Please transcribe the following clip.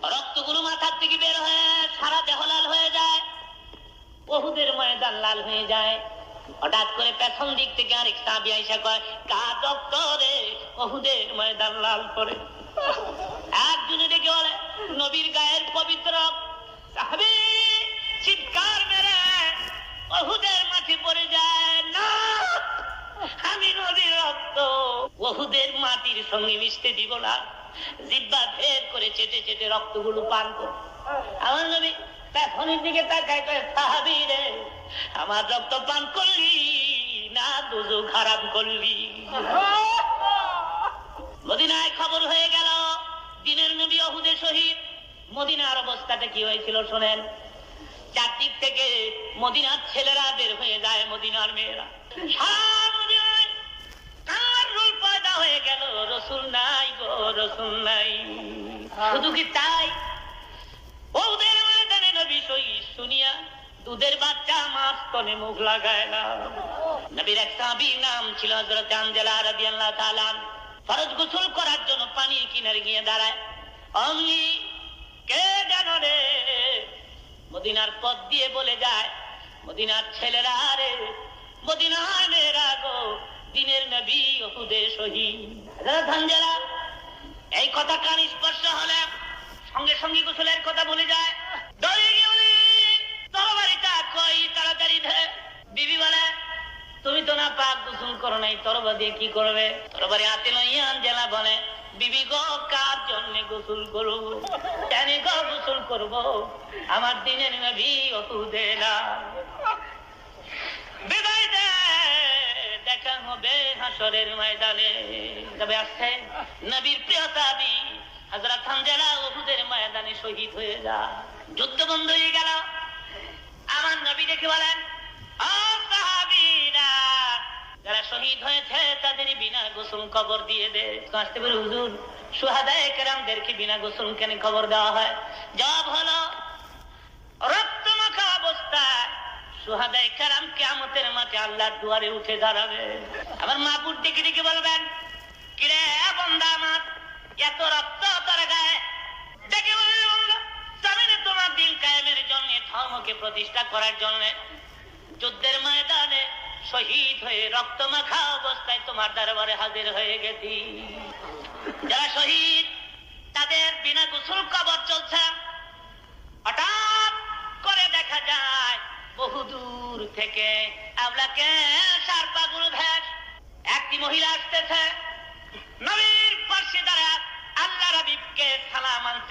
রক্তগুলো মাথার থেকে বের হয়ে সারা দেহ লাল হয়ে যায়, উহুদের ময়দান লাল হয়ে যায়। হঠাৎ করে পেছন দিক থেকে আরেক সাহাবী আইসা কয়, কার রক্ত রে? উহুদের ময়দান লাল করে। একজনে ডেকে বলে, নবীর গায়ের পবিত্র। সাহাবী চিৎকার মেরে উহুদের মাটি পড়ে যায়, না, আমি নবীর রক্ত উহুদের মাটির সঙ্গে মিশতে দিব না। জিহ্বা ভেদ করে চেটে চেটে রক্তগুলো পান করে। আমার নবী পেছনের দিকে তাকায় কয়, সাহাবী রে, আমার রক্ত পান করলি না দুজু খারাপ করলি? মদিনায় খবর হয়ে গেল দিনের নবী উহুদে শহীদ। মদিনার অবস্থাটা কি হয়েছিল শোনেন। চারদিক থেকে মদিনার ছেলেরা বের হয়ে যায়, মদিনার মেয়েরা। পয়দা হয়ে গেল, রসুল নাই গো, রসুল নাই। শুধু কি তাই, ওদের ময়দানে নবী শহীদ শুনিয়া দুধের বাচ্চা মাছ তনে মুখ লাগায় না। নবীর এক সাহাবীর নাম ছিল হযরত আনজালা রাদিয়াল্লাহু তাআলা। ফরজ গোসল করার জন্য পানির কিনারে গিয়ে দাঁড়ায়। অমনি কে জানো রে, মদিনার পথ দিয়ে বলে যায়, মদিনার ছেলেরা রে, মদিনার মেয়েরা গো, দিনের নবী উহুদে শহীদ। হযরত আনজালা এই কথা কান স্পর্শ হলে সঙ্গে সঙ্গে গোসলের কথা বলে যায়। দৌড়ে গিয়ে বলে, তরবারিটা কই, তাড়াতাড়ি ধরে। বিবি বলে, তুমি তো না পাক গোসল করো নাই, তরবারি দিয়ে কি করবে? তরবারি হাতে লইয়া আনজালা বলে, বিবি গো, কার জন্য গোসল করব? কেন গো গোসল করব? আমার দিনের নবী উহুদে না। বিদায় দে, দেখা হবে হাসরের ময়দানে। তবে আসছে নবীর প্রিয় সাহাবী হযরত হামজা উহুদের ময়দানে শহীদ হয়ে যায়। যুদ্ধ বন্ধ হয়ে গেল। আমার নবী দেখে বলেন, ও সাহাবীরা, যারা শহীদ হয়েছে তাদের বিনা গোসল কবর দিয়ে দে। আসতে পারে হুজুর, শুহাদায়ে কেরামদেরকে বিনা গোসল কেন কবর দেওয়া হয়? জবাব হলো, রক্তমাখা অবস্থায় শুহাদায়ে কেরাম কিয়ামতের মাঠে আল্লাহর দুয়ারে উঠে দাঁড়াবে। আমার মাহবুব ডেকে ডেকে বলবেন, কিরে বান্দা আমার, এত রক্ত তোর গায়ে? ডেকে বলবে, বান্দা, জামিনে তোমার দিন কায়েমের জন্য, ধর্মকে প্রতিষ্ঠা করার জন্য যুদ্ধের ময়দানে শহীদ হয়ে রক্তমাখা অবস্থায় তোমার দরবারে হাজির হয়ে গেছি। যারা শহীদ তাদের বিনা গোসল কবর চলছে। হঠাৎ করে দেখা যায় বহুদূর থেকে আবলাকে সারপাগুলো ভেস একটি মহিলা আসতেছে। নবীর পাশে দাঁড়া আল্লাহর হাবিবকে সালাম আনতে